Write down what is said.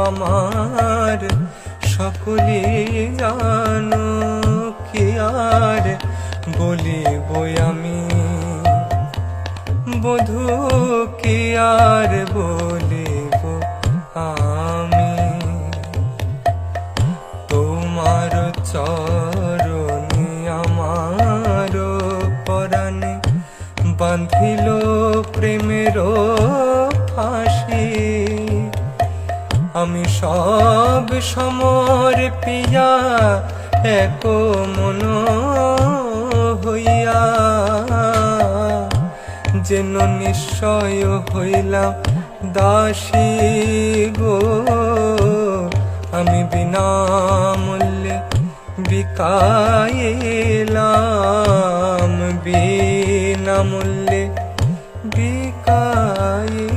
আমার সকলে জানো, কি আর বলিব আমি বধূ, কি আর বলিব আমি। তোমার চরণে আমার পরাণে বাঁধিল প্রেমের ফাঁসি। আমি সব সমর পিয়া এক মন হইয়া, যেন নিশ্চয় হইলাম দাসী গো। আমি বিনামূল্যে বিকাইলাম, বিনামূল্যে বিকাইলাম।